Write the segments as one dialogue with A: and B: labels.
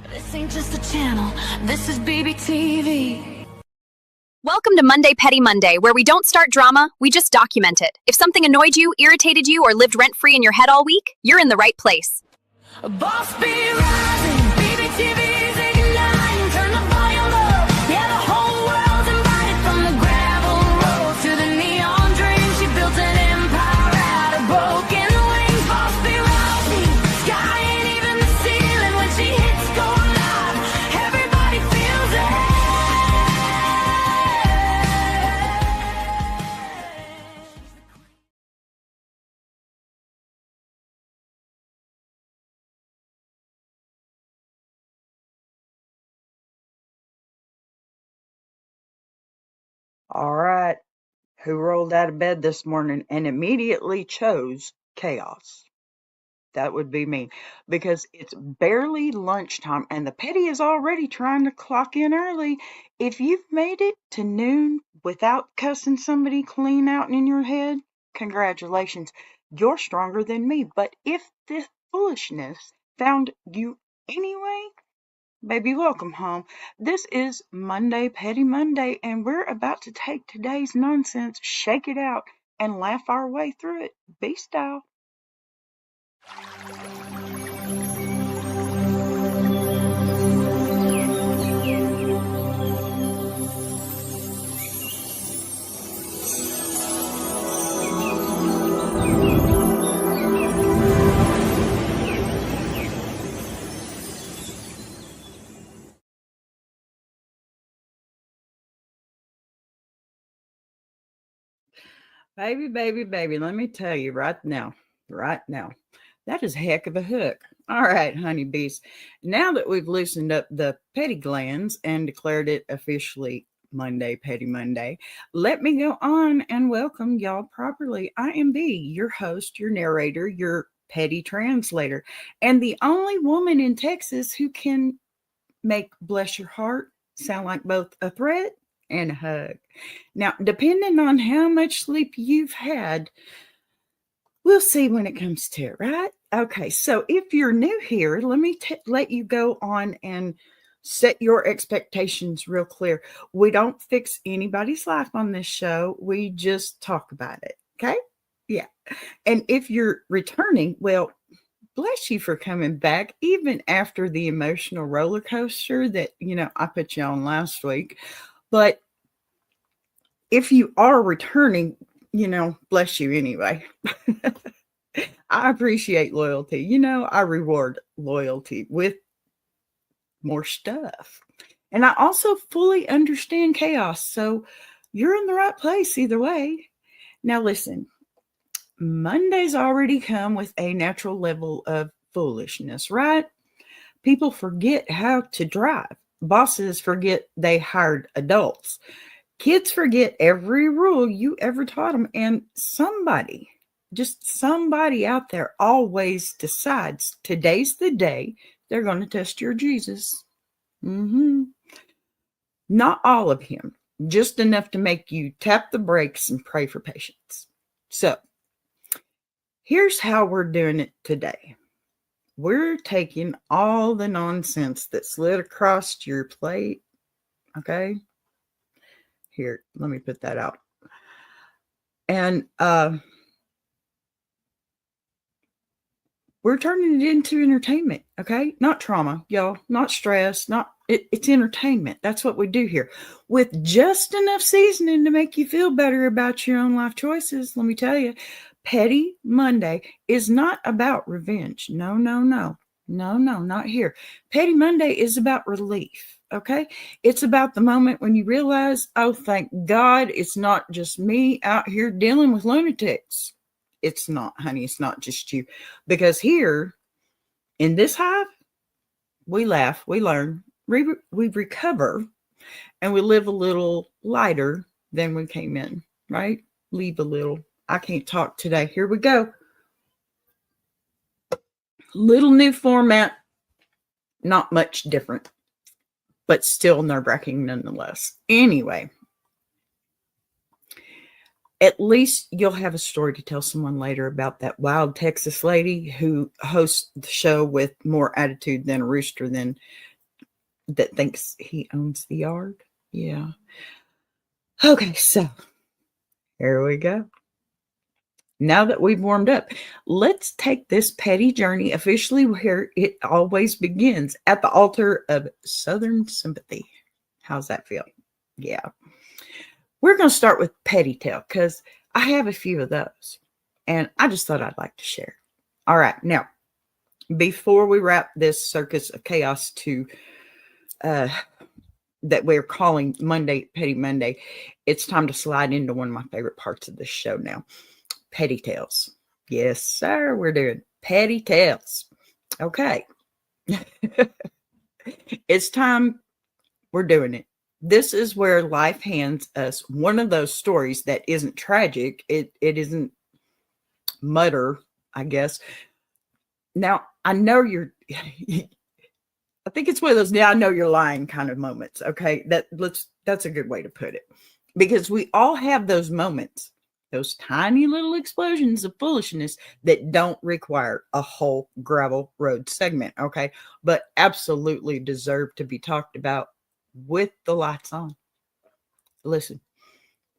A: This ain't just a channel, this is BBTV.
B: Welcome to Monday Petty Monday, where we don't start drama, we just document it. If something annoyed you, irritated you, or lived rent-free in your head all week, you're in the right place.
A: A boss be rising, BBTV's igniting, turn the volume up. Yeah, the whole world's invited, from the gravel road to the neon dream. She built an empire out of broken wings. Boss be rising, sky ain't even the ceiling. When she hits go live, everybody feels it.
C: All right. Who rolled out of bed this morning and immediately chose chaos? That would be me, because it's barely lunchtime and the petty is already trying to clock in early. If you've made it to noon without cussing somebody clean out in your head, congratulations. You're stronger than me. But if this foolishness found you anyway, baby, welcome home. This is Monday Petty Monday, and we're about to take today's nonsense, shake it out, and laugh our way through it, B style. Baby, let me tell you right now, that is a heck of a hook. All right, honeybees. Now that we've loosened up the petty glands and declared it officially Monday, Petty Monday, let me go on and welcome y'all properly. I am B, your host, your narrator, your petty translator, and the only woman in Texas who can make bless your heart sound like both a threat and a hug. Now, depending on how much sleep you've had, we'll see when it comes to it, right? Okay, so if you're new here, let me let you go on and set your expectations real clear. We don't fix anybody's life on this show. We just talk about it, okay? Yeah. And if you're returning, well, bless you for coming back, even after the emotional roller coaster that, I put you on last week. But if you are returning, bless you anyway. I appreciate loyalty. I reward loyalty with more stuff. And I also fully understand chaos. So you're in the right place either way. Now listen, Monday's already come with a natural level of foolishness, right? People forget how to drive. Bosses forget they hired adults. Kids forget every rule you ever taught them. And somebody out there always decides today's the day they're going to test your Jesus. Not all of him, just enough to make you tap the brakes and pray for patience. So here's how we're doing it today. We're taking all the nonsense that slid across your plate. Okay. Here, let me put that out. And we're turning it into entertainment, okay? Not trauma, y'all, not stress, it's entertainment. That's what we do here. With just enough seasoning to make you feel better about your own life choices. Let me tell you, Petty Monday is not about revenge. No, not here. Petty Monday is about relief. Okay. It's about the moment when you realize, oh, thank God it's not just me out here dealing with lunatics. It's not, honey. It's not just you. Because here in this hive, we laugh, we learn, we recover, and we live a little lighter than we came in, right? Leave a little. I can't talk today. Here we go. Little new format, not much different, but still nerve-wracking nonetheless. Anyway, at least you'll have a story to tell someone later about that wild Texas lady who hosts the show with more attitude than a rooster than that thinks he owns the yard. Yeah. Okay, so here we go. Now that we've warmed up, let's take this petty journey officially where it always begins, at the altar of Southern sympathy. How's that feel? Yeah. We're going to start with petty tale because I have a few of those and I just thought I'd like to share. All right. Now, before we wrap this circus of chaos to that we're calling Monday, Petty Monday, it's time to slide into one of my favorite parts of this show now. Petty tales. Yes, sir. We're doing petty tales. Okay. It's time. We're doing it. This is where life hands us one of those stories that isn't tragic. It isn't mutter, I guess. Now, I know you're I think it's one of those now I know you're lying kind of moments. Okay. That's a good way to put it. Because we all have those moments, those tiny little explosions of foolishness that don't require a whole gravel road segment. Okay. But absolutely deserve to be talked about with the lights on. Listen,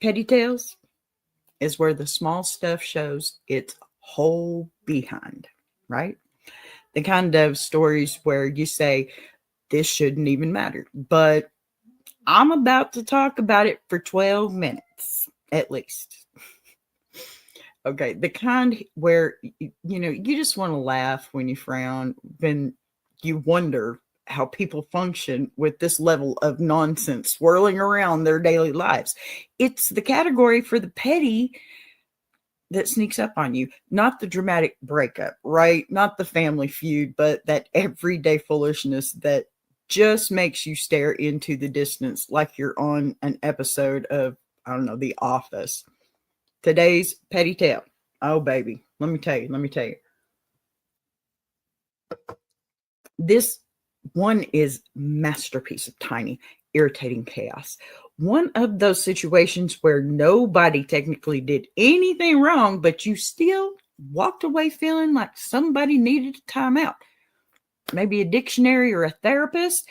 C: petty tales is where the small stuff shows its whole behind, right? The kind of stories where you say, this shouldn't even matter, but I'm about to talk about it for 12 minutes at least. Okay, the kind where, you just want to laugh when you frown, when you wonder how people function with this level of nonsense swirling around their daily lives. It's the category for the petty that sneaks up on you, not the dramatic breakup, right? Not the family feud, but that everyday foolishness that just makes you stare into the distance like you're on an episode of, I don't know, The Office. Today's petty tale. Oh, baby. Let me tell you. This one is masterpiece of tiny, irritating chaos. One of those situations where nobody technically did anything wrong, but you still walked away feeling like somebody needed a timeout. Maybe a dictionary or a therapist,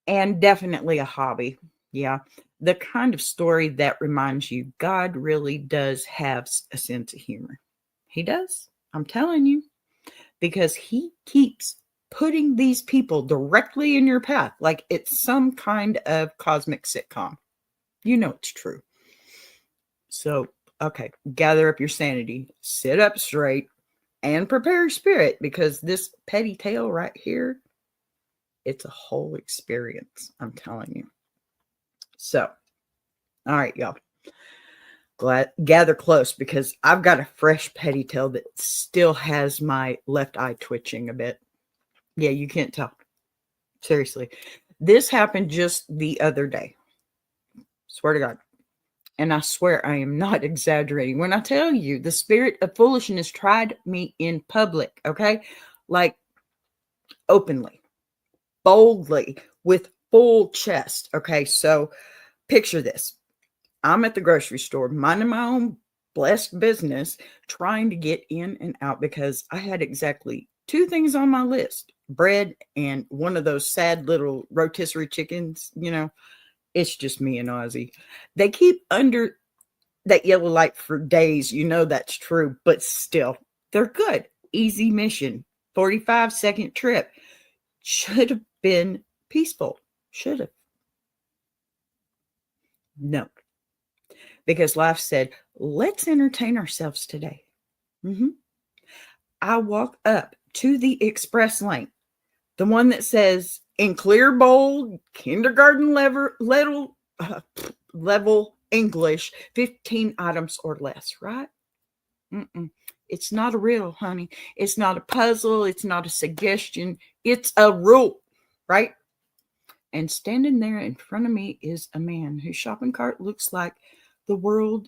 C: and definitely a hobby. Yeah. The kind of story that reminds you God really does have a sense of humor. He does. I'm telling you, because he keeps putting these people directly in your path like it's some kind of cosmic sitcom. You know it's true. So, okay, gather up your sanity, sit up straight, and prepare your spirit, because this petty tale right here, it's a whole experience, I'm telling you. So, all right, y'all. Gather close, because I've got a fresh petty tale that still has my left eye twitching a bit. Yeah, you can't tell. Seriously. This happened just the other day. Swear to God. And I swear I am not exaggerating when I tell you the spirit of foolishness tried me in public, okay? Like openly, boldly, with full chest, okay? So picture this. I'm at the grocery store, minding my own blessed business, trying to get in and out because I had exactly two things on my list: bread and one of those sad little rotisserie chickens. It's just me and Ozzy. They keep under that yellow light for days. That's true, but still, they're good. Easy mission, 45-second trip. Should have been peaceful. Should have. No. Because life said, let's entertain ourselves today. I walk up to the express lane, the one that says in clear, bold, kindergarten level English, 15 items or less, right? It's not a riddle, honey. It's not a puzzle. It's not a suggestion. It's a rule, right? And standing there in front of me is a man whose shopping cart looks like the world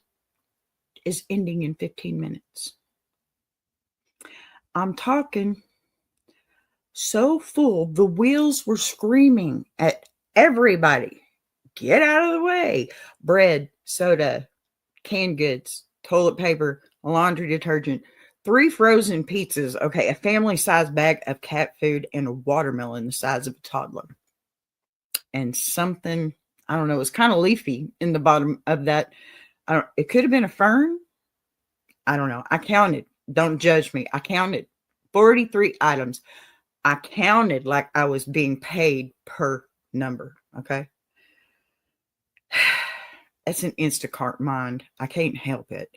C: is ending in 15 minutes. I'm talking so full, the wheels were screaming at everybody. Get out of the way. Bread, soda, canned goods, toilet paper, laundry detergent, 3 frozen pizzas, okay, a family-sized bag of cat food, and a watermelon the size of a toddler. and something, I don't know, it was kind of leafy in the bottom of that. It could have been a fern. I don't know. I counted. Don't judge me. I counted 43 items. I counted like I was being paid per number. Okay. That's an Instacart mind. I can't help it.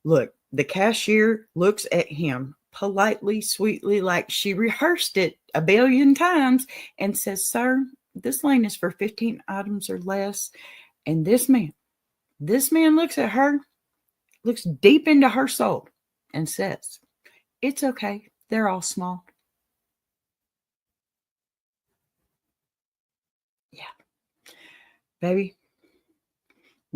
C: Look, the cashier looks at him politely, sweetly, like she rehearsed it a billion times, and says, "Sir, this lane is for 15 items or less." And this man looks at her, looks deep into her soul, and says, "It's okay. They're all small." Yeah, baby.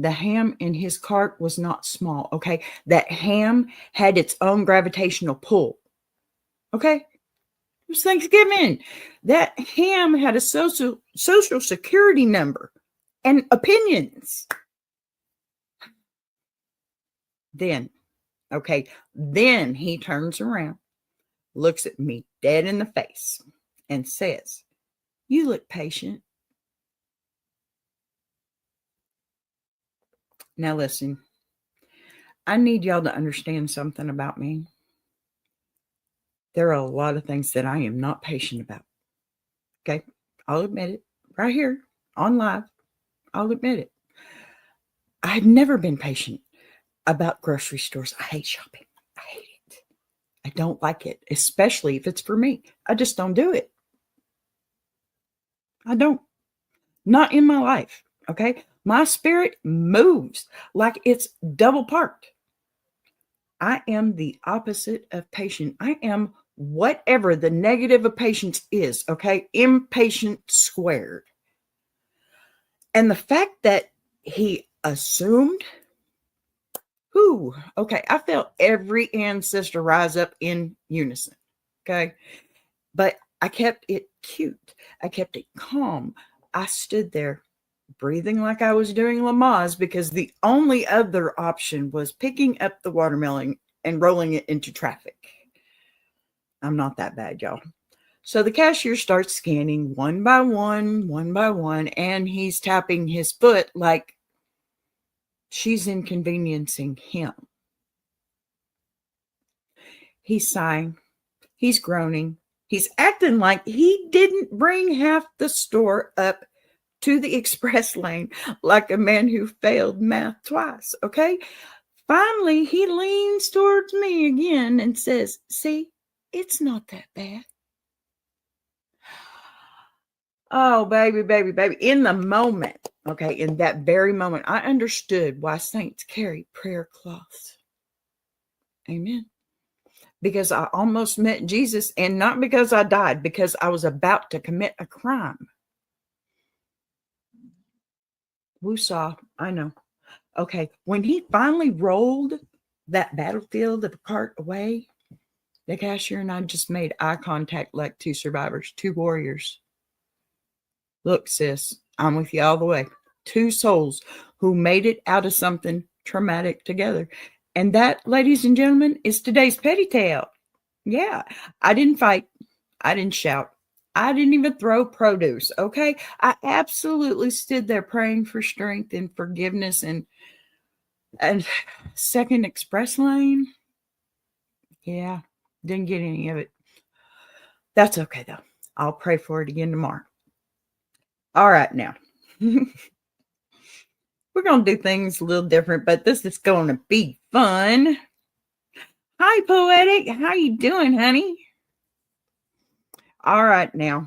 C: The ham in his cart was not small, okay? That ham had its own gravitational pull, okay? It was Thanksgiving. That ham had a social security number and opinions. Then he turns around, looks at me dead in the face, and says, "You look patient." Now listen, I need y'all to understand something about me. There are a lot of things that I am not patient about. Okay. I'll admit it right here on live. I'll admit it. I've never been patient about grocery stores. I hate shopping. I hate it. I don't like it, especially if it's for me. I just don't do it. I don't. Not in my life. Okay. My spirit moves like it's double parked. I am the opposite of patient. I am whatever the negative of patience is. Okay. Impatient squared. And the fact that he assumed, okay, I felt every ancestor rise up in unison. Okay. But I kept it cute. I kept it calm. I stood there breathing like I was doing Lamaze because the only other option was picking up the watermelon and rolling it into traffic. I'm not that bad, y'all. So the cashier starts scanning one by one, and he's tapping his foot like she's inconveniencing him. He's sighing. He's groaning. He's acting like he didn't bring half the store up to the express lane like a man who failed math twice, okay? Finally, he leans towards me again and says, "See, it's not that bad." Oh, baby, baby, baby. In the moment, okay, in that very moment, I understood why saints carry prayer cloths. Amen. Because I almost met Jesus, and not because I died, because I was about to commit a crime. Woosah, I know. Okay, when he finally rolled that battlefield of the cart away, the cashier and I just made eye contact like two survivors, two warriors. Look, sis, I'm with you all the way. Two souls who made it out of something traumatic together. And that, ladies and gentlemen, is today's petty tale. Yeah, I didn't fight. I didn't shout. I didn't even throw produce, okay? I absolutely stood there praying for strength and forgiveness and second express lane. Yeah, didn't get any of it. That's okay, though. I'll pray for it again tomorrow. All right, now. We're going to do things a little different, but this is going to be fun. Hi, Poetic. How you doing, honey? All right, now.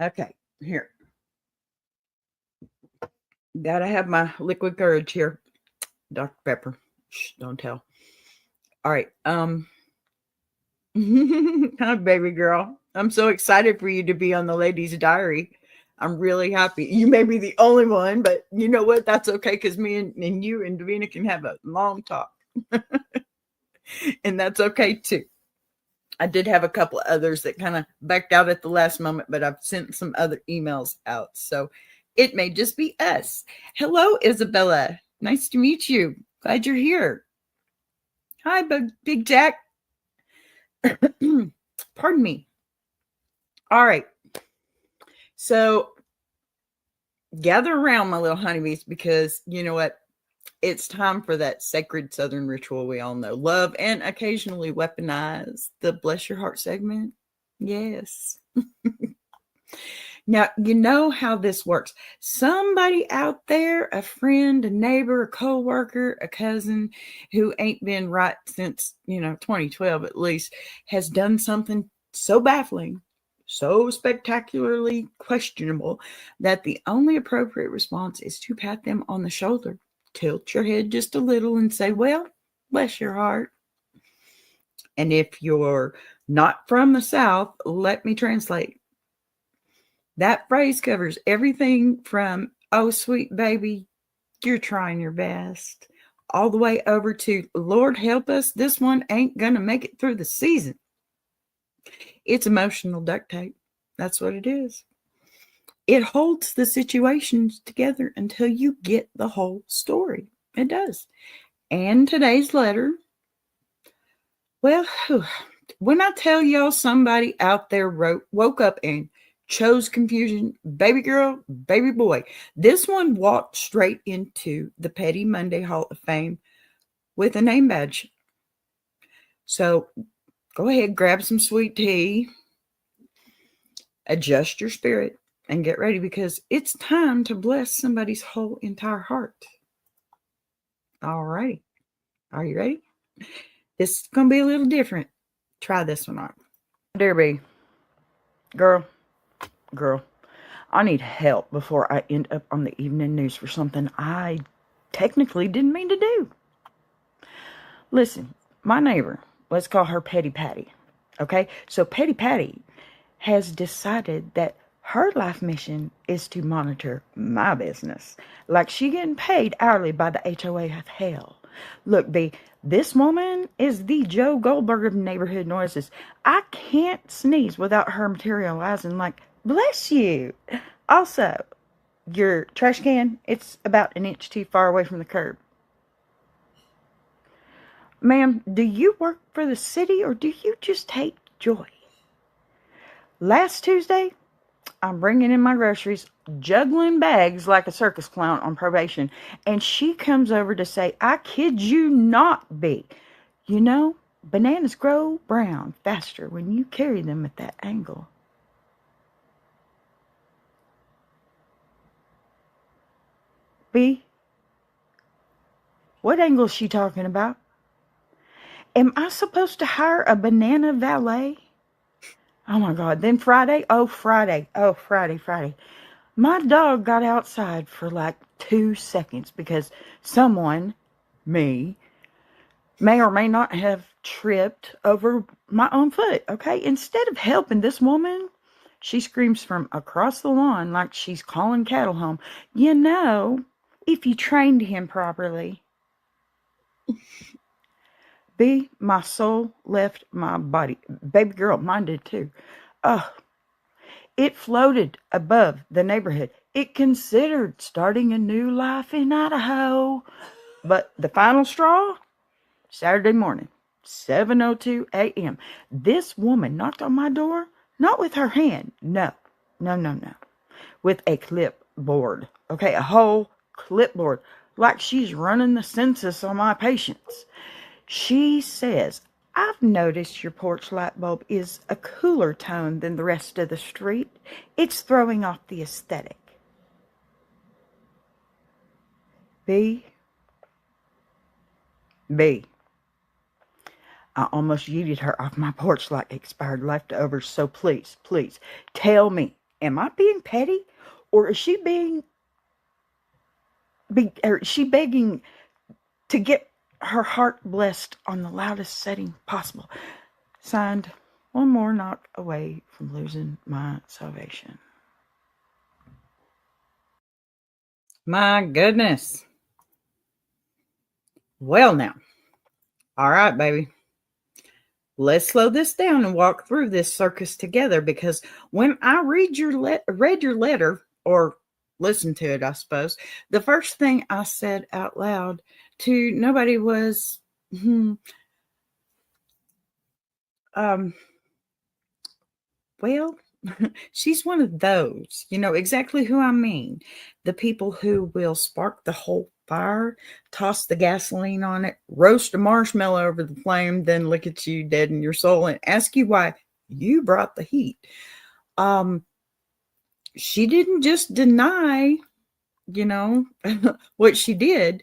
C: Okay, here. Gotta have my liquid courage here. Dr. Pepper. Shh, don't tell. All right. Hi, baby girl. I'm so excited for you to be on the Ladies' Diary. I'm really happy. You may be the only one, but you know what? That's okay because me and you and Davina can have a long talk. And that's okay too. I did have a couple of others that kind of backed out at the last moment, but I've sent some other emails out. So it may just be us. Hello, Isabella. Nice to meet you. Glad you're here. Hi, Big Jack. Pardon me. All right. So gather around, my little honeybees, because you know what? It's time for that sacred Southern ritual we all know, love, and occasionally weaponize the bless your heart segment. Yes. Now, you know how this works. Somebody out there, a friend, a neighbor, a coworker, a cousin who ain't been right since, 2012 at least, has done something so baffling, so spectacularly questionable that the only appropriate response is to pat them on the shoulder, tilt your head just a little, and say, well, bless your heart. And if you're not from the South, let me translate. That phrase covers everything from, oh, sweet baby, you're trying your best, all the way over to, Lord help us, this one ain't going to make it through the season. It's emotional duct tape. That's what it is. It holds the situations together until you get the whole story. It does. And today's letter, well, when I tell y'all somebody out there woke up and chose confusion, baby girl, baby boy, this one walked straight into the Petty Monday Hall of Fame with a name badge. So go ahead, grab some sweet tea, adjust your spirit, and get ready, because it's time to bless somebody's whole entire heart. All right. Are you ready? This is going to be a little different. Try this one on. Dear B, girl, I need help before I end up on the evening news for something I technically didn't mean to do. Listen, my neighbor, let's call her Petty Patty. Okay? So Petty Patty has decided that her life mission is to monitor my business. Like she getting paid hourly by the HOA of hell. Look, B, this woman is the Joe Goldberg of neighborhood noises. I can't sneeze without her materializing like, bless you. Also, your trash can, it's about an inch too far away from the curb. Ma'am, do you work for the city or do you just take joy? Last Tuesday, I'm bringing in my groceries, juggling bags like a circus clown on probation, and she comes over to say, I kid you not, B. You know, bananas grow brown faster when you carry them at that angle. B, what angle is she talking about? Am I supposed to hire a banana valet? Oh my God. Then Friday. My dog got outside for like 2 seconds because someone, me, may or may not have tripped over my own foot. Okay. Instead of helping this woman, she screams from across the lawn like she's calling cattle home. You know, if you trained him properly. B, my soul left my body. Baby girl, mine did too. It floated above the neighborhood. It considered starting a new life in Idaho. But the final straw, Saturday morning, 7:02 a.m. This woman knocked on my door, not with her hand. No. With a clipboard. Okay, a whole clipboard. Like she's running the census on my patients. She says, I've noticed your porch light bulb is a cooler tone than the rest of the street. It's throwing off the aesthetic. B. I almost yeeted her off my porch like expired leftovers. So please, tell me, am I being petty? Or is she begging to get her heart blessed on the loudest setting possible? Signed, one more knock away from losing my salvation. My goodness. Well now. All right, baby. Let's slow this down and walk through this circus together, because when I read your letter, or listened to it, I suppose, the first thing I said out loud to nobody was, well, She's one of those, you know exactly who I mean. The people who will spark the whole fire, toss the gasoline on it, roast a marshmallow over the flame, then look at you dead in your soul and ask you why you brought the heat. Um, she didn't just deny, you know, what she did.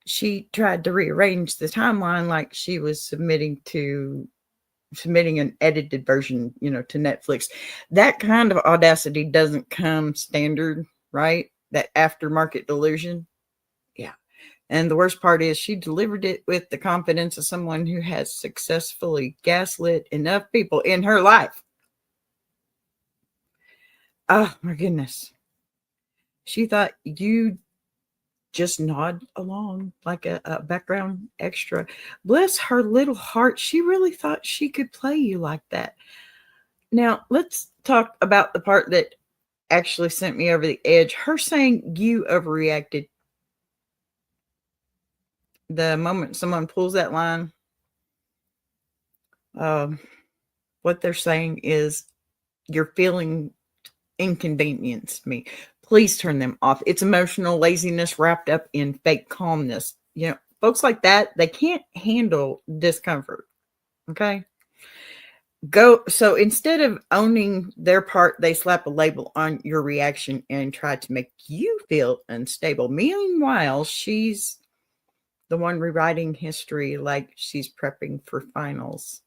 C: She tried to rearrange the timeline like she was submitting an edited version, you know, to Netflix. That kind of audacity doesn't come standard, right? That aftermarket delusion. Yeah. And the worst part is she delivered it with the confidence of someone who has successfully gaslit enough people in her life. Oh my goodness. She thought you just nod along like a background extra. Bless her little heart. She really thought she could play you like that. Now, let's talk about the part that actually sent me over the edge. Her saying you overreacted. The moment someone pulls that line, um, what they're saying is you're feeling inconvenienced me. Please turn them off. It's emotional laziness wrapped up in fake calmness. You know, folks like that, they can't handle discomfort. Okay. So instead of owning their part, they slap a label on your reaction and try to make you feel unstable. Meanwhile, she's the one rewriting history like she's prepping for finals.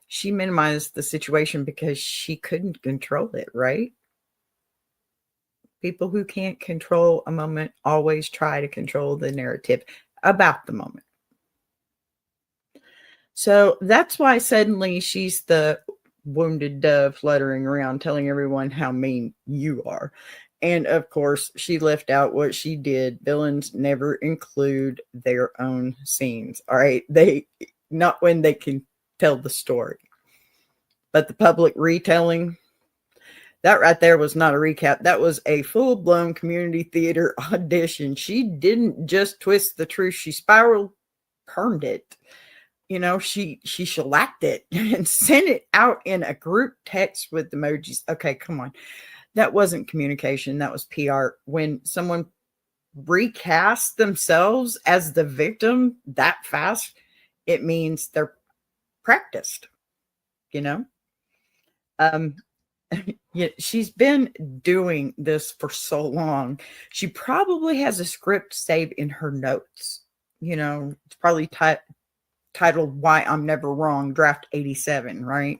C: She minimized the situation because she couldn't control it, right? People who can't control a moment always try to control the narrative about the moment. So that's why suddenly she's the wounded dove fluttering around telling everyone how mean you are. And of course, she left out what she did. Villains never include their own scenes. All right. They not when they can tell the story. But the public retelling, that right there was not a recap. That was a full-blown community theater audition. She didn't just twist the truth. She spiraled, permed it. You know, she shellacked it and sent it out in a group text with emojis. Okay, come on. That wasn't communication. That was PR. When someone recasts themselves as the victim that fast, it means they're practiced, you know? Um, yeah, she's been doing this for so long. She probably has a script saved in her notes. You know, it's probably titled Why I'm Never Wrong, Draft 87, right?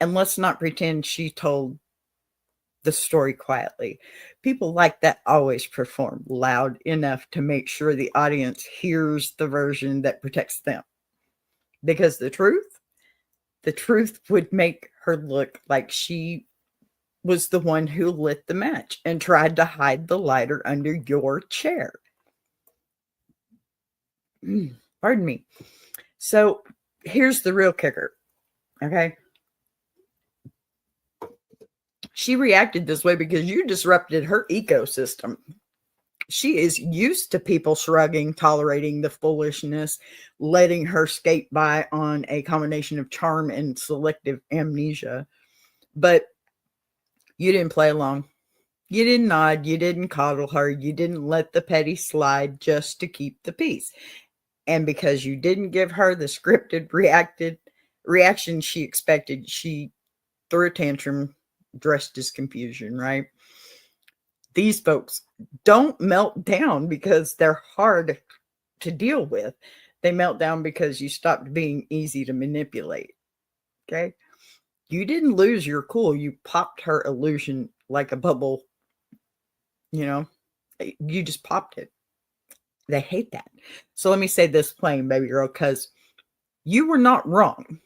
C: And let's not pretend she told the story quietly. People like that always perform loud enough to make sure the audience hears the version that protects them. Because the truth would make her look like she was the one who lit the match and tried to hide the lighter under your chair. Pardon me. So here's the real kicker. Okay. She reacted this way because you disrupted her ecosystem. She is used to people shrugging, tolerating the foolishness, letting her skate by on a combination of charm and selective amnesia. But you didn't play along. You didn't nod. You didn't coddle her. You didn't let the petty slide just to keep the peace. And because you didn't give her the scripted reaction she expected, she threw a tantrum dressed as confusion, right? These folks don't melt down because they're hard to deal with. They melt down because you stopped being easy to manipulate. Okay. You didn't lose your cool. You popped her illusion like a bubble. You know, you just popped it. They hate that. So let me say this plain, baby girl, because you were not wrong.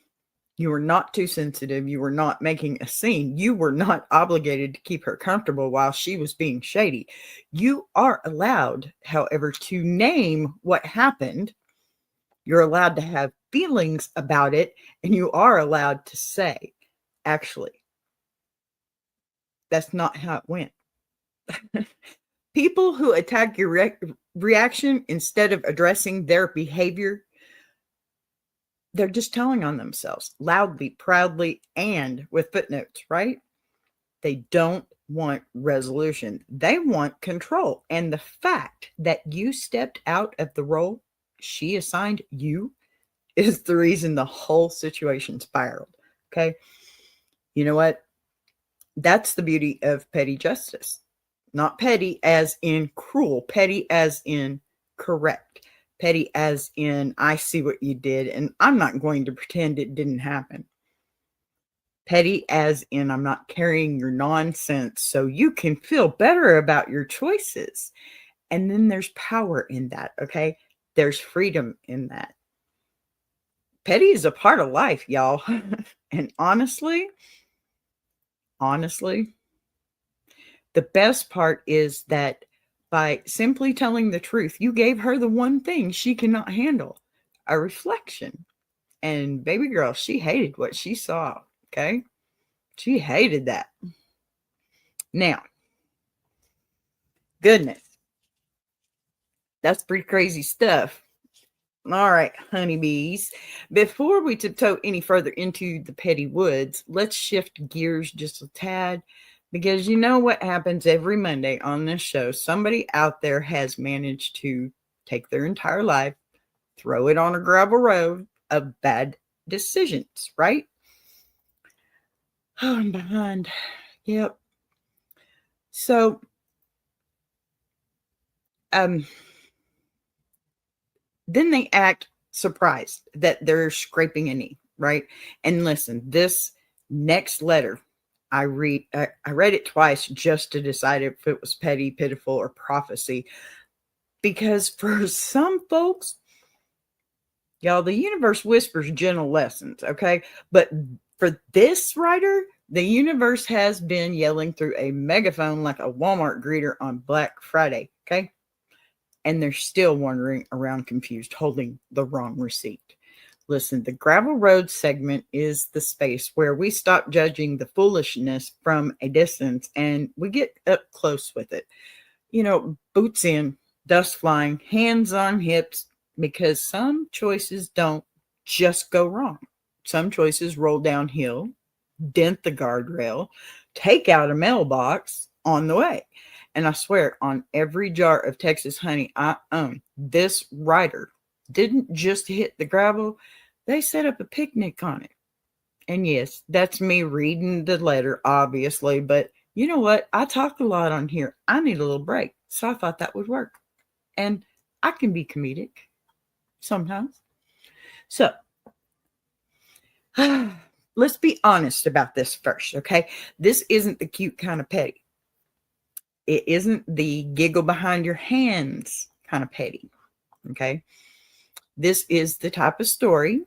C: You were not too sensitive. You were not making a scene. You were not obligated to keep her comfortable while she was being shady. You are allowed, however, to name what happened. You're allowed to have feelings about it, and you are allowed to say, actually, that's not how it went. People who attack your reaction instead of addressing their behavior, they're just telling on themselves loudly, proudly, and with footnotes, right? They don't want resolution. They want control. And the fact that you stepped out of the role she assigned you is the reason the whole situation spiraled. Okay. You know what? That's the beauty of petty justice. Not petty as in cruel, petty as in correct, petty as in I see what you did and I'm not going to pretend it didn't happen. Petty as in I'm not carrying your nonsense so you can feel better about your choices. And then there's power in that, okay? There's freedom in that. Petty is a part of life, y'all. And honestly, the best part is that by simply telling the truth, you gave her the one thing she cannot handle, a reflection. And baby girl, she hated what she saw, okay? She hated that. Now, goodness, that's pretty crazy stuff. All right, honeybees. Before we tiptoe any further into the petty woods, let's shift gears just a tad because you know what happens every Monday on this show. Somebody out there has managed to take their entire life, throw it on a gravel road of bad decisions, right? Oh, I'm behind. Yep. So, then they act surprised that they're scraping a knee, right? And listen, this next letter, I read it twice just to decide if it was petty, pitiful, or prophecy. Because for some folks, y'all, the universe whispers gentle lessons, okay? But for this writer, the universe has been yelling through a megaphone like a Walmart greeter on Black Friday, okay? And they're still wandering around confused, holding the wrong receipt. Listen, the gravel road segment is the space where we stop judging the foolishness from a distance and we get up close with it. You know, boots in, dust flying, hands on hips, because some choices don't just go wrong. Some choices roll downhill, dent the guardrail, take out a mailbox on the way. And I swear on every jar of Texas honey I own, this writer didn't just hit the gravel, they set up a picnic on it. And yes, that's me reading the letter, obviously, but you know what? I talk a lot on here. I need a little break. So I thought that would work. And I can be comedic sometimes. So let's be honest about this first, okay? This isn't the cute kind of petty. It isn't the giggle behind your hands kind of petty, okay? This is the type of story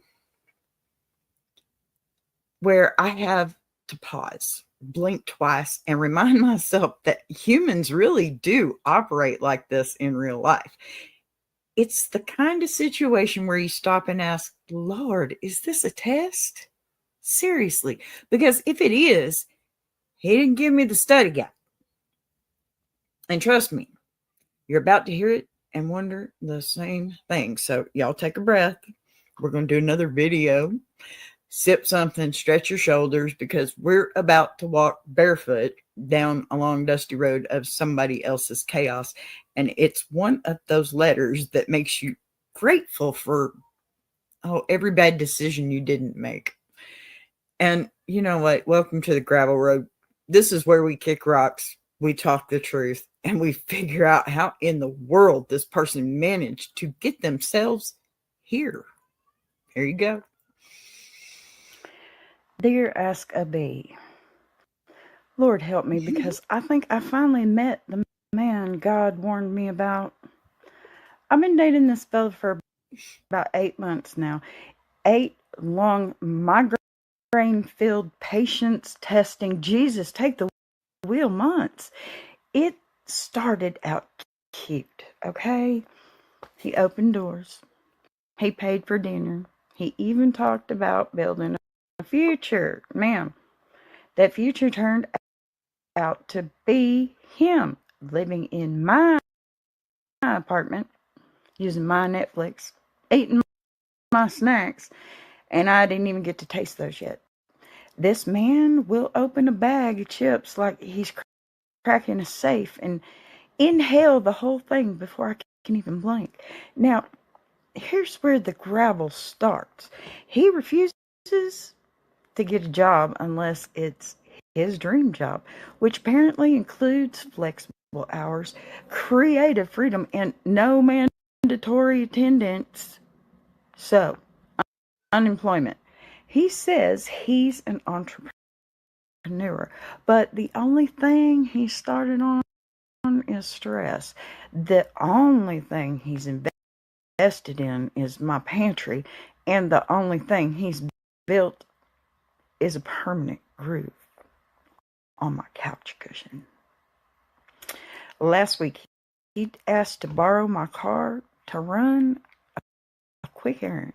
C: where I have to pause, blink twice, and remind myself that humans really do operate like this in real life. It's the kind of situation where you stop and ask, Lord, is this a test? Seriously, because if it is, he didn't give me the study guide. And trust me, you're about to hear it and wonder the same thing. So y'all take a breath. We're going to do another video. Sip something, stretch your shoulders, because we're about to walk barefoot down a long dusty road of somebody else's chaos. And it's one of those letters that makes you grateful for every bad decision you didn't make. And you know what? Welcome to the gravel road. This is where we kick rocks, we talk the truth, and we figure out how in the world this person managed to get themselves here. Here you go.
D: Dear AskABee, Lord help me, because I think I finally met the man God warned me about. I've been dating this fella for about 8 months now. 8 long migraine-filled patience testing, Jesus, take the wheel months. It started out cute, okay? He opened doors. He paid for dinner. He even talked about building a future. Ma'am, that future turned out to be him living in my apartment, using my Netflix, eating my snacks, and I didn't even get to taste those yet. This man will open a bag of chips like he's cracking a safe and inhale the whole thing before I can even blink. Now, here's where the gravel starts. He refuses to get a job unless it's his dream job, which apparently includes flexible hours, creative freedom, and no mandatory attendance. So, unemployment. He says he's an entrepreneur, but the only thing he started on is stress. The only thing he's invested in is my pantry, and the only thing he's built is a permanent groove on my couch cushion. Last week, he asked to borrow my car to run a quick errand.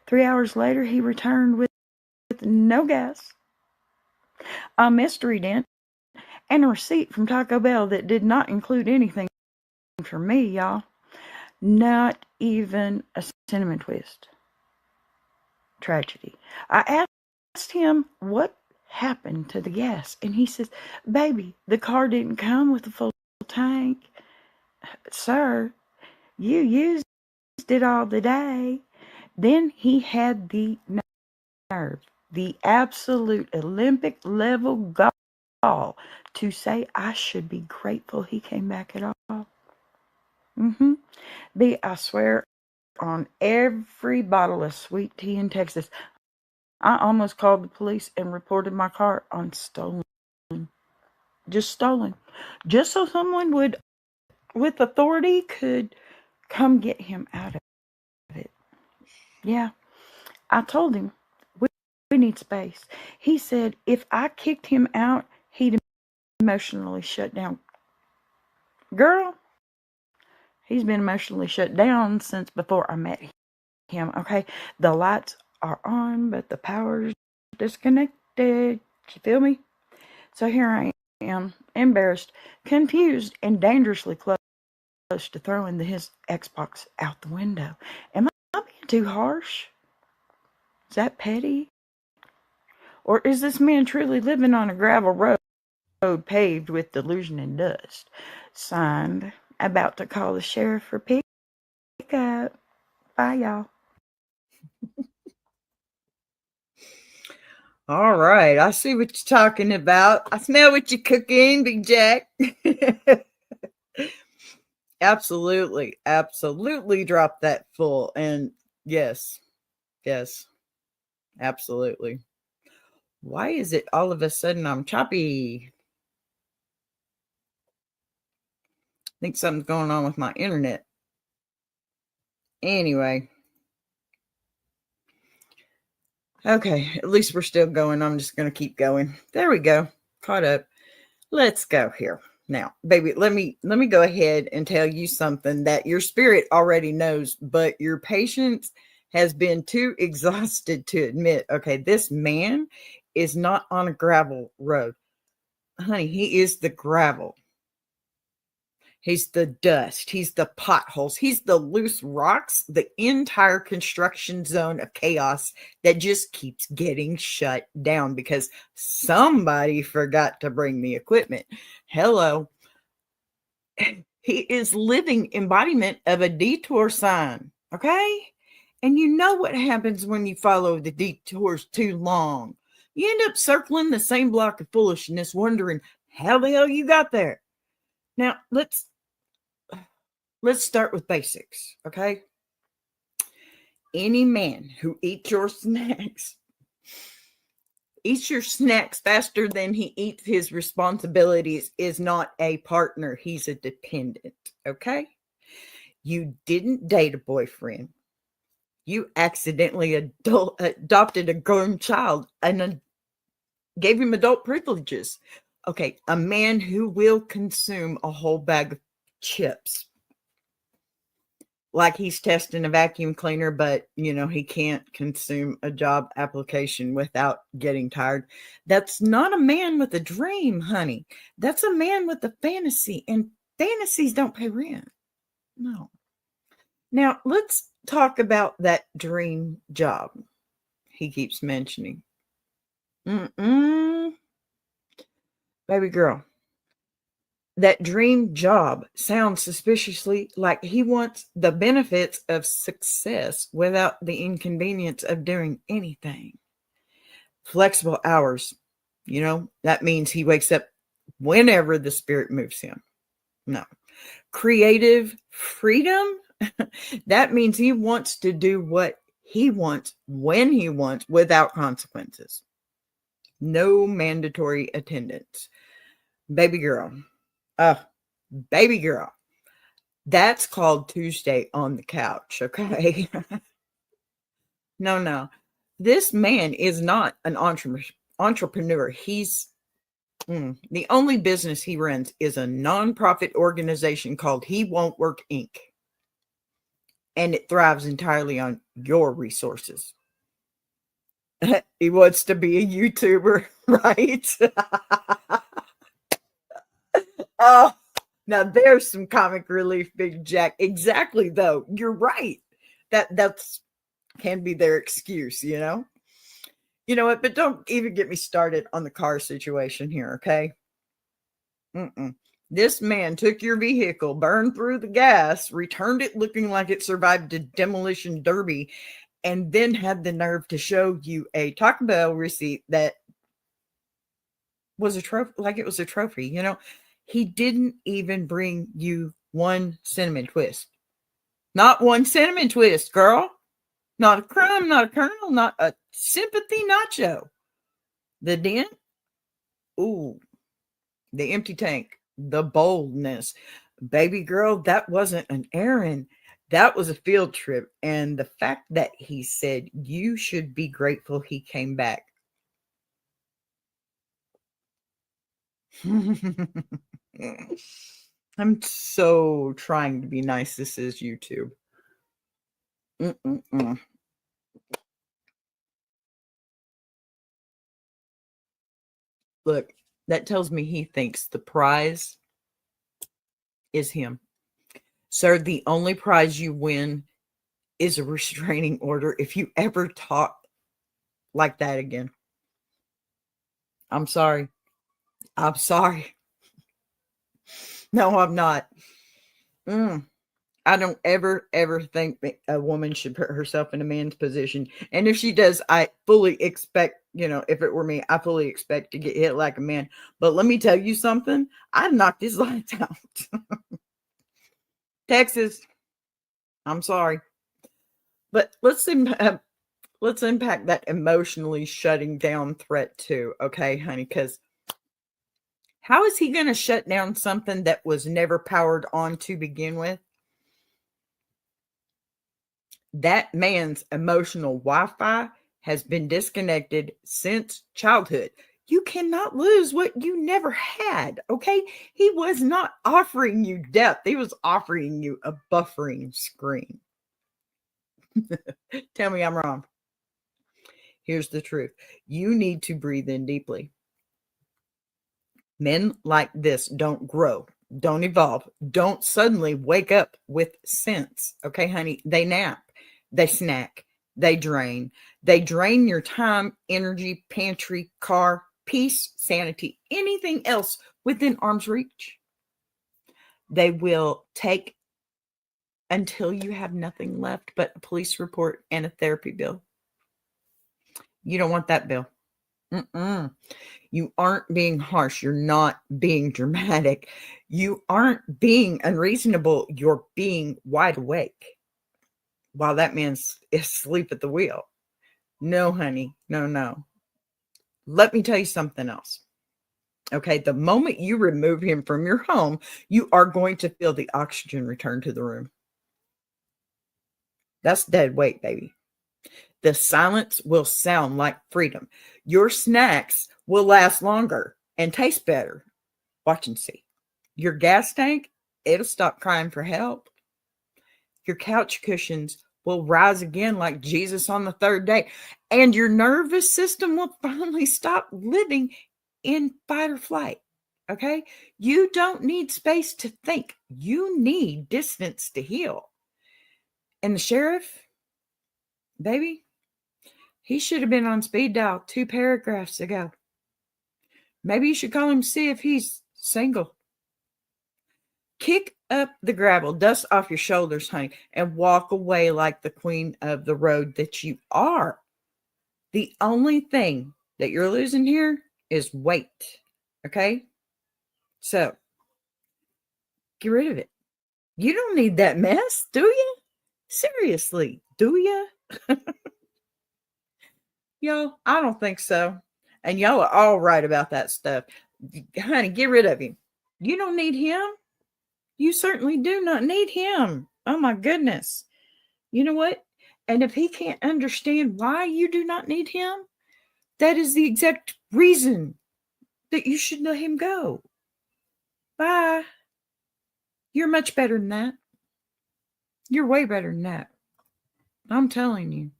D: 3 hours later, he returned with no gas, a mystery dent, and a receipt from Taco Bell that did not include anything for me, y'all. Not even a cinnamon twist. Tragedy. I asked him what happened to the gas, and he says, "Baby, the car didn't come with a full tank." Sir, you used it all the day. Then he had the nerve, the absolute Olympic level gall to say I should be grateful he came back at all. B, I swear on every bottle of sweet tea in Texas, I almost called the police and reported my car on stolen. Just stolen. Just so someone would, with authority, could come get him out of it. Yeah, I told him, we need space. He said if I kicked him out, he'd emotionally shut down. Girl, he's been emotionally shut down since before I met him, okay? The lights are on, but the power's disconnected. You feel me? So here I am, embarrassed, confused, and dangerously close to throwing his Xbox out the window. Am I being too harsh? Is that petty? Or is this man truly living on a gravel road paved with delusion and dust? Signed, about to call the sheriff for pickup. Bye, y'all.
C: All right. I see what you're talking about. I smell what you're cooking, Big Jack. Absolutely. Absolutely drop that full. And yes. Yes. Absolutely. Why is it all of a sudden I'm choppy? I think something's going on with my internet. Anyway. Okay, at least we're still going. I'm just going to keep going. There we go. Caught up. Let's go here. Now, baby, let me go ahead and tell you something that your spirit already knows, but your patience has been too exhausted to admit. Okay, this man is not on a gravel road. Honey, he is the gravel. He's the dust. He's the potholes. He's the loose rocks, the entire construction zone of chaos that just keeps getting shut down because somebody forgot to bring the equipment. Hello. He is living embodiment of a detour sign. Okay. And you know what happens when you follow the detours too long. You end up circling the same block of foolishness, wondering how the hell you got there. Now, let's start with basics, okay? Any man who eats your snacks faster than he eats his responsibilities is not a partner. He's a dependent, okay? You didn't date a boyfriend. You accidentally adopted a grown child and gave him adult privileges. Okay, a man who will consume a whole bag of chips like he's testing a vacuum cleaner, but he can't consume a job application without getting tired. That's not a man with a dream, honey. That's a man with a fantasy, and fantasies don't pay rent. No. Now, let's talk about that dream job he keeps mentioning. Mm-mm. Baby girl, that dream job sounds suspiciously like he wants the benefits of success without the inconvenience of doing anything. Flexible hours, that means he wakes up whenever the spirit moves him. No. Creative freedom, that means he wants to do what he wants when he wants without consequences. No mandatory attendance. Baby girl. Uh, baby girl. That's called Tuesday on the couch, okay? No. This man is not an entrepreneur. He's the only business he runs is a nonprofit organization called He Won't Work Inc. And it thrives entirely on your resources. He wants to be a YouTuber, right? Oh, now there's some comic relief, Big Jack. Exactly, though. You're right. That's can be their excuse, You know what? But don't even get me started on the car situation here, okay? This man took your vehicle, burned through the gas, returned it looking like it survived a demolition derby, and then had the nerve to show you a Taco Bell receipt that was a trophy, like it was a trophy. He didn't even bring you one cinnamon twist. Not one cinnamon twist, girl. Not a crumb, not a kernel, not a sympathy nacho. The dent? Ooh, the empty tank, the boldness. Baby girl, that wasn't an errand. That was a field trip. And the fact that he said you should be grateful he came back. I'm so trying to be nice. This is YouTube. Look, that tells me he thinks the prize is him. Sir, the only prize you win is a restraining order if you ever talk like that again. I'm sorry. I'm sorry. No, I'm not. I don't ever think a woman should put herself in a man's position. And if she does, I fully expect, if it were me, I fully expect to get hit like a man. But let me tell you something. I'd knock his lights out. Texas, I'm sorry. But let's unpack that emotionally shutting down threat too. Okay, honey, because how is he going to shut down something that was never powered on to begin with? That man's emotional Wi-Fi has been disconnected since childhood. You cannot lose what you never had, okay? He was not offering you depth. He was offering you a buffering screen. Tell me I'm wrong. Here's the truth. You need to breathe in deeply. Men like this don't grow, don't evolve, don't suddenly wake up with sense, okay, honey? They nap. They snack, they drain your time, energy, pantry, car, peace, sanity, anything else within arm's reach. They will take until you have nothing left but a police report and a therapy bill. You don't want that bill. You aren't being harsh. You're not being dramatic. You aren't being unreasonable. You're being wide awake while that man's asleep at the wheel. No, honey. No. Let me tell you something else. Okay, the moment you remove him from your home, you are going to feel the oxygen return to the room. That's dead weight, baby. The silence will sound like freedom. Your snacks will last longer and taste better. Watch and see. Your gas tank, it'll stop crying for help. Your couch cushions will rise again like Jesus on the third day. And your nervous system will finally stop living in fight or flight. Okay? You don't need space to think. You need distance to heal. And the sheriff, baby, He should have been on speed dial 2 paragraphs ago. Maybe you should call him to see if he's single. Kick up the gravel, dust off your shoulders, honey, and walk away like the queen of the road that you are. The only thing that you're losing here is weight. Okay? So, get rid of it. You don't need that mess, do you? Seriously, do you? Y'all, I don't think so. And y'all are all right about that stuff. Honey, get rid of him. You don't need him. You certainly do not need him. Oh my goodness. You know what? And if he can't understand why you do not need him, that is the exact reason that you should let him go. Bye. You're much better than that. You're way better than that. I'm telling you.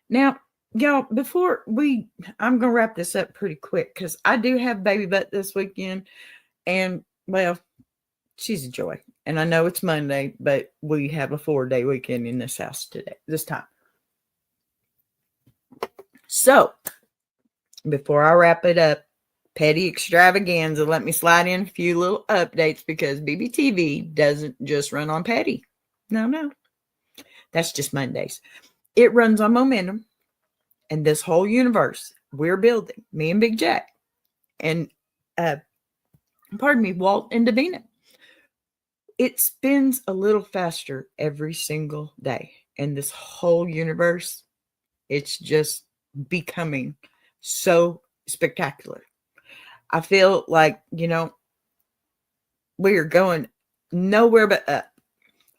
C: Now, y'all, I'm going to wrap this up pretty quick because I do have baby butt this weekend. And, well, she's a joy. And I know it's Monday, but we have a 4-day weekend in this house this time. So, before I wrap it up, petty extravaganza, let me slide in a few little updates because BBTV doesn't just run on petty. No. That's just Mondays. It runs on momentum. And this whole universe we're building, me and Big Jack, and Walt and Davina, it spins a little faster every single day. And this whole universe, it's just becoming so spectacular. I feel like, we are going nowhere but up.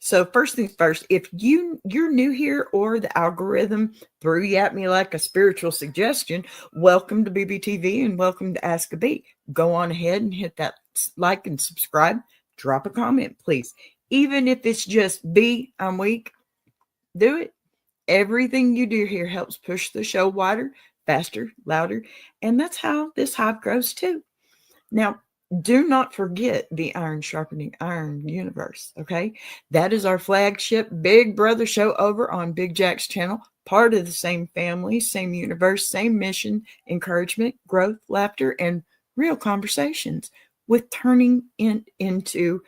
C: So first things first, if you're new here or the algorithm threw you at me like a spiritual suggestion, welcome to BBTV and welcome to AskABee. Go on ahead and hit that like and subscribe. Drop a comment, please. Even if it's just B, I'm weak, do it. Everything you do here helps push the show wider, faster, louder, and that's how this hive grows too. Now, do not forget the Iron Sharpening Iron universe, okay? That is our flagship Big Brother show over on Big Jack's channel, part of the same family, same universe, same mission, encouragement, growth, laughter, and real conversations without turning it into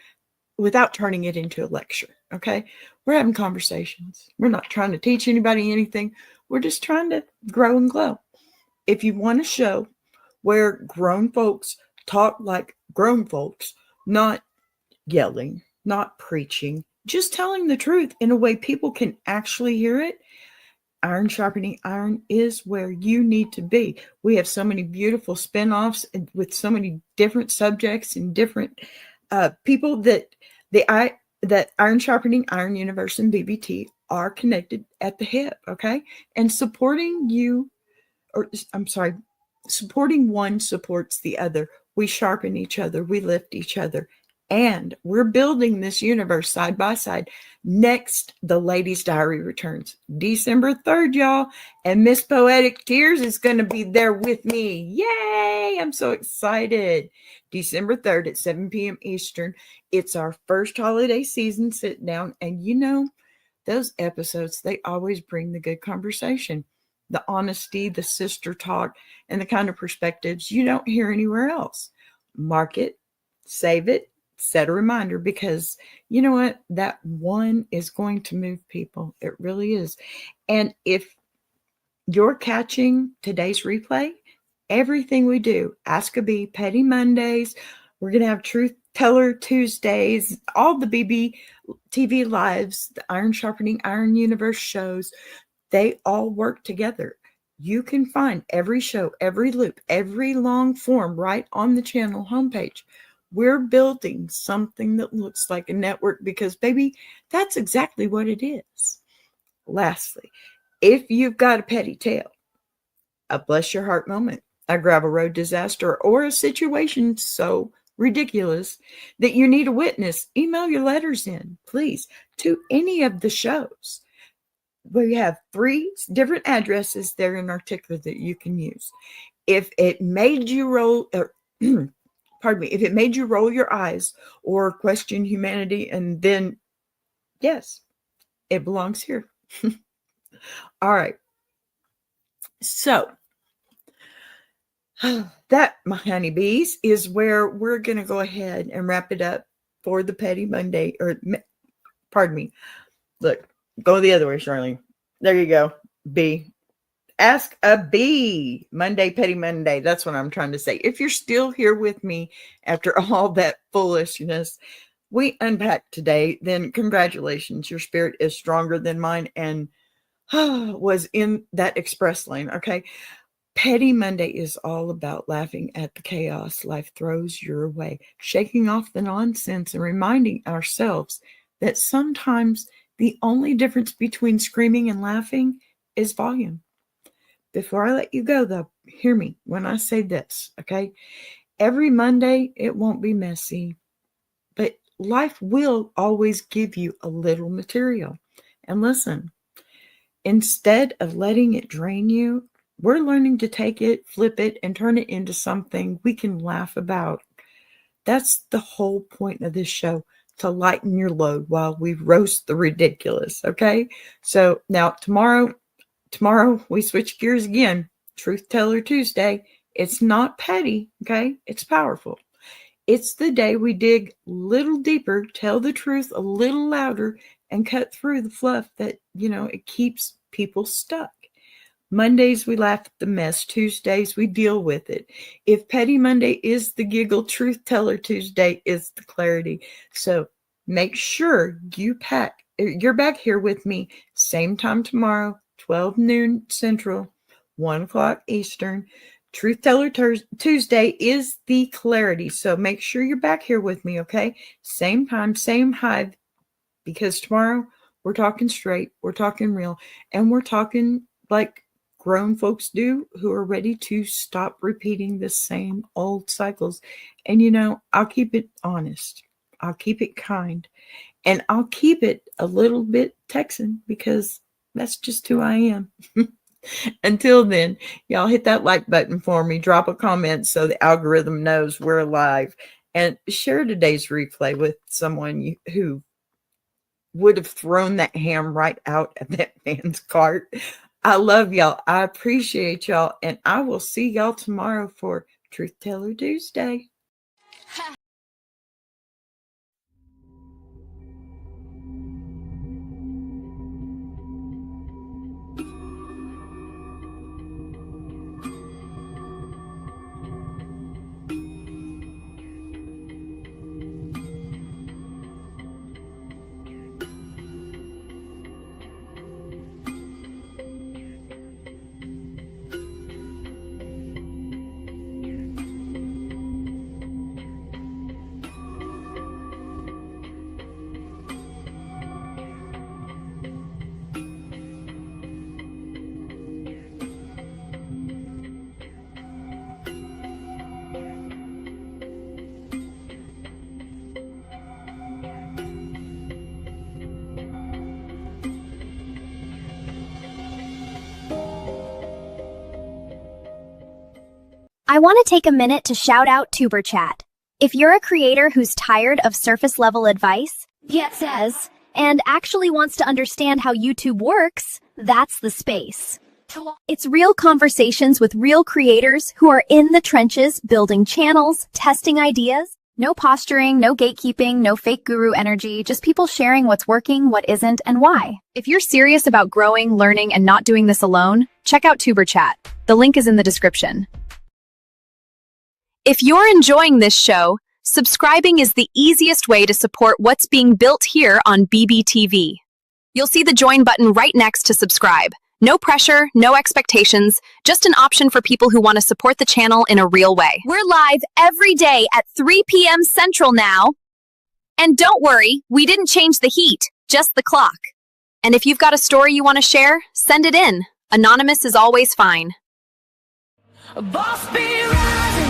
C: a lecture, okay? We're having conversations. We're not trying to teach anybody anything. We're just trying to grow and glow. If you want a show where grown folks talk like grown folks, not yelling, not preaching, just telling the truth in a way people can actually hear it, Iron Sharpening Iron is where you need to be. We have so many beautiful spinoffs with so many different subjects and different people that Iron Sharpening Iron Universe and BBT are connected at the hip, okay? And supporting one supports the other. We sharpen each other. We lift each other. And we're building this universe side by side. Next, the Ladies' Diary returns. December 3rd, y'all. And Miss Poetic Tears is going to be there with me. Yay! I'm so excited. December 3rd at 7 p.m. Eastern. It's our first holiday season sit down. And those episodes, they always bring the good conversation, the honesty, the sister talk, and the kind of perspectives you don't hear anywhere else. Mark it, save it, set a reminder, because you know what? That one is going to move people. It really is. And if you're catching today's replay, everything we do, AskABee, Petty Mondays, we're going to have Truth Teller Tuesdays, all the BBTV lives, the Iron Sharpening Iron Universe shows, they all work together. You can find every show, every loop, every long form right on the channel homepage. We're building something that looks like a network because, baby, that's exactly what it is. Lastly, if you've got a petty tale, a bless your heart moment, a gravel road disaster, or a situation so ridiculous that you need a witness, email your letters in, please, to any of the shows. We have 3 different addresses there in our ticker that you can use. If it made you roll, if it made you roll your eyes or question humanity, and then, yes, it belongs here. All right. So that, my honeybees, is where we're going to go ahead and wrap it up for the Petty Monday, or pardon me. Look, go the other way, Charlene. There you go. B. Ask a Bee. Monday, Petty Monday. That's what I'm trying to say. If you're still here with me after all that foolishness we unpacked today, then congratulations. Your spirit is stronger than mine and was in that express lane. Okay. Petty Monday is all about laughing at the chaos life throws your way, shaking off the nonsense and reminding ourselves that sometimes the only difference between screaming and laughing is volume. Before I let you go, though, hear me when I say this, okay? Every Monday, it won't be messy, but life will always give you a little material. And listen, instead of letting it drain you, we're learning to take it, flip it, and turn it into something we can laugh about. That's the whole point of this show, to lighten your load while we roast the ridiculous, okay? So now tomorrow we switch gears again. Truth Teller Tuesday. It's not petty, okay? It's powerful. It's the day we dig a little deeper, tell the truth a little louder, and cut through the fluff that, it keeps people stuck. Mondays, we laugh at the mess. Tuesdays, we deal with it. If Petty Monday is the giggle, Truth Teller Tuesday is the clarity. So make sure you're back here with me, same time tomorrow, 12 noon Central, 1 o'clock Eastern. Truth Teller Tuesday is the clarity. So make sure you're back here with me, okay? Same time, same hive, because tomorrow we're talking straight, we're talking real, and we're talking like grown folks do who are ready to stop repeating the same old cycles. And, I'll keep it honest. I'll keep it kind. And I'll keep it a little bit Texan because that's just who I am. Until then, y'all hit that like button for me. Drop a comment so the algorithm knows we're live. And share today's replay with someone who would have thrown that ham right out of that man's cart. I love y'all. I appreciate y'all. And I will see y'all tomorrow for Truth Teller Tuesday.
E: I want to take a minute to shout out TuberChat. If you're a creator who's tired of surface-level advice, and actually wants to understand how YouTube works, that's the space. It's real conversations with real creators who are in the trenches building channels, testing ideas. No posturing, no gatekeeping, no fake guru energy, just people sharing what's working, what isn't, and why.
B: If you're serious about growing, learning, and not doing this alone, check out TuberChat. The link is in the description. If you're enjoying this show, subscribing is the easiest way to support what's being built here on BBTV. You'll see the join button right next to subscribe. No pressure, no expectations, just an option for people who want to support the channel in a real way. We're live every day at 3 p.m. Central now. And don't worry, we didn't change the heat, just the clock. And if you've got a story you want to share, send it in. Anonymous is always fine.
A: A boss be rising.